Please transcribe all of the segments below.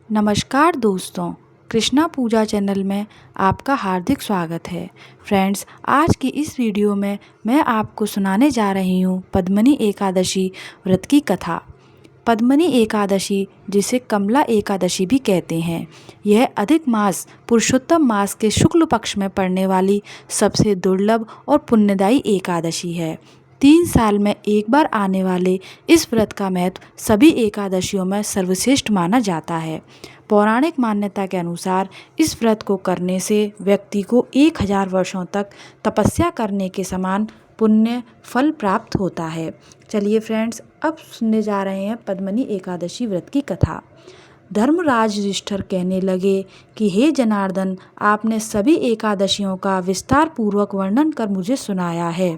नमस्कार दोस्तों, कृष्णा पूजा चैनल में आपका हार्दिक स्वागत है। फ्रेंड्स, आज की इस वीडियो में मैं आपको सुनाने जा रही हूँ पद्मनी एकादशी व्रत की कथा। पद्मनी एकादशी, जिसे कमला एकादशी भी कहते हैं, यह अधिक मास पुरुषोत्तम मास के शुक्ल पक्ष में पड़ने वाली सबसे दुर्लभ और पुण्यदायी एकादशी है। 3 साल में एक बार आने वाले इस व्रत का महत्व सभी एकादशियों में सर्वश्रेष्ठ माना जाता है। पौराणिक मान्यता के अनुसार इस व्रत को करने से व्यक्ति को 1000 वर्षों तक तपस्या करने के समान पुण्य फल प्राप्त होता है। चलिए फ्रेंड्स, अब सुनने जा रहे हैं पद्मनी एकादशी व्रत की कथा। धर्मराज युधिष्ठिर कहने लगे कि हे जनार्दन, आपने सभी एकादशियों का विस्तार पूर्वक वर्णन कर मुझे सुनाया है।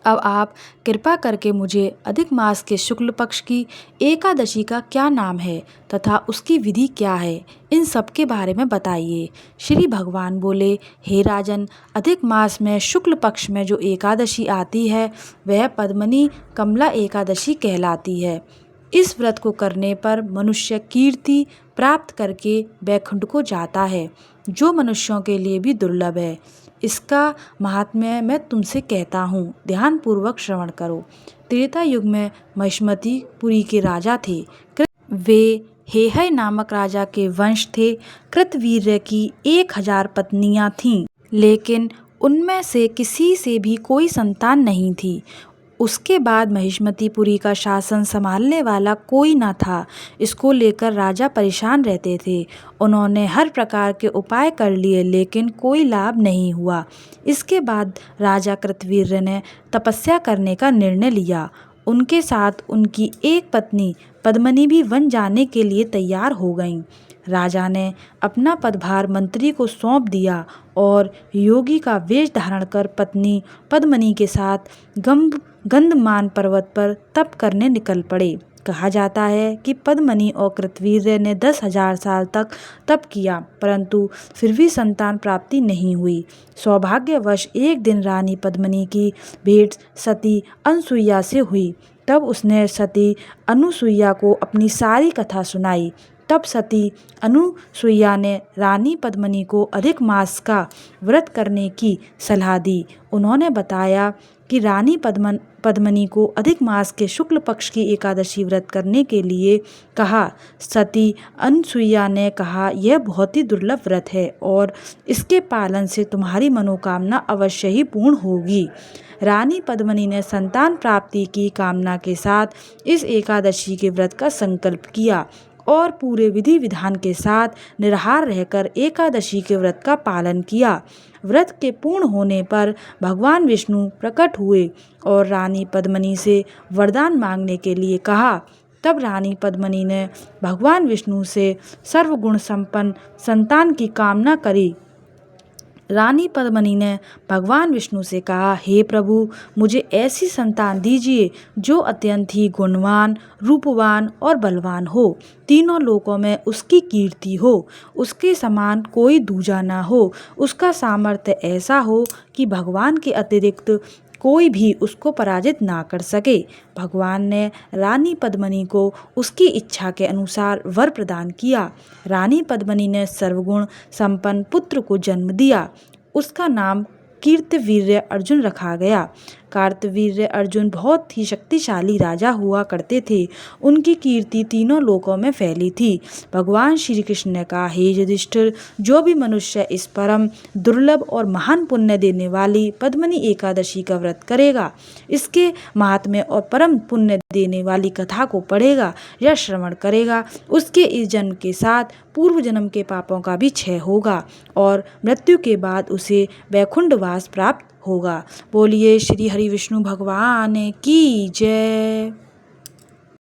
अब आप कृपा करके मुझे अधिक मास के शुक्ल पक्ष की एकादशी का क्या नाम है तथा उसकी विधि क्या है, इन सब के बारे में बताइए। श्री भगवान बोले, हे राजन, अधिक मास में शुक्ल पक्ष में जो एकादशी आती है वह पद्मनी कमला एकादशी कहलाती है। इस व्रत को करने पर मनुष्य कीर्ति प्राप्त करके वैकुंठ को जाता है, जो मनुष्यों के लिए भी दुर्लभ है। इसका महात्म्य मैं तुमसे कहता हूँ, ध्यान पूर्वक श्रवण करो। त्रेता युग में महिष्मती पुरी के राजा थे। वे हेहय नामक राजा के वंश थे। कृतवीर्य की 1000 पत्नियां थीं, लेकिन उनमें से किसी से भी कोई संतान नहीं थी। उसके बाद महिष्मतीपुरी का शासन संभालने वाला कोई न था। इसको लेकर राजा परेशान रहते थे। उन्होंने हर प्रकार के उपाय कर लिए, लेकिन कोई लाभ नहीं हुआ। इसके बाद राजा कृतवीर्य ने तपस्या करने का निर्णय लिया। उनके साथ उनकी एक पत्नी पद्मनी भी वन जाने के लिए तैयार हो गईं। राजा ने अपना पदभार मंत्री को सौंप दिया और योगी का वेश धारण कर पत्नी पद्मनी के साथ गंधमान पर्वत पर तप करने निकल पड़े। कहा जाता है कि पद्मनी और कृतवीर्य ने 10,000 साल तक तप किया, परंतु फिर भी संतान प्राप्ति नहीं हुई। सौभाग्यवश एक दिन रानी पद्मनी की भेंट सती अनुसुईया से हुई। तब उसने सती अनुसुईया को अपनी सारी कथा सुनाई। तब सती अनुसुईया ने रानी पद्मनी को अधिक मास का व्रत करने की सलाह दी। उन्होंने बताया कि रानी पद्मनी को अधिक मास के शुक्ल पक्ष की एकादशी व्रत करने के लिए कहा। सती अनुसुईया ने कहा, यह बहुत ही दुर्लभ व्रत है और इसके पालन से तुम्हारी मनोकामना अवश्य ही पूर्ण होगी। रानी पद्मनी ने संतान प्राप्ति की कामना के साथ इस एकादशी के व्रत का संकल्प किया और पूरे विधि विधान के साथ निराहार रहकर एकादशी के व्रत का पालन किया। व्रत के पूर्ण होने पर भगवान विष्णु प्रकट हुए और रानी पद्मनी से वरदान मांगने के लिए कहा। तब रानी पद्मनी ने भगवान विष्णु से सर्वगुण संपन्न संतान की कामना करी। रानी पद्मनी ने भगवान विष्णु से कहा, हे प्रभु, मुझे ऐसी संतान दीजिए जो अत्यंत ही गुणवान, रूपवान और बलवान हो। तीनों लोकों में उसकी कीर्ति हो, उसके समान कोई दूजा ना हो। उसका सामर्थ्य ऐसा हो कि भगवान के अतिरिक्त कोई भी उसको पराजित ना कर सके। भगवान ने रानी पद्मनी को उसकी इच्छा के अनुसार वर प्रदान किया। रानी पद्मनी ने सर्वगुण संपन्न पुत्र को जन्म दिया। उसका नाम कीर्तवीर्य अर्जुन रखा गया। कार्तवीर्य अर्जुन बहुत ही शक्तिशाली राजा हुआ करते थे। उनकी कीर्ति तीनों लोकों में फैली थी। भगवान श्री कृष्ण ने कहा, हे युधिष्ठिर, जो भी मनुष्य इस परम दुर्लभ और महान पुण्य देने वाली पद्मनी एकादशी का व्रत करेगा, इसके महात्म्य और परम पुण्य देने वाली कथा को पढ़ेगा या श्रवण करेगा, उसके इस जन्म के साथ पूर्व जन्म के पापों का भी क्षय होगा और मृत्यु के बाद उसे वैकुंठ वास प्राप्त होगा। बोलिए श्री हरि विष्णु भगवान की जय।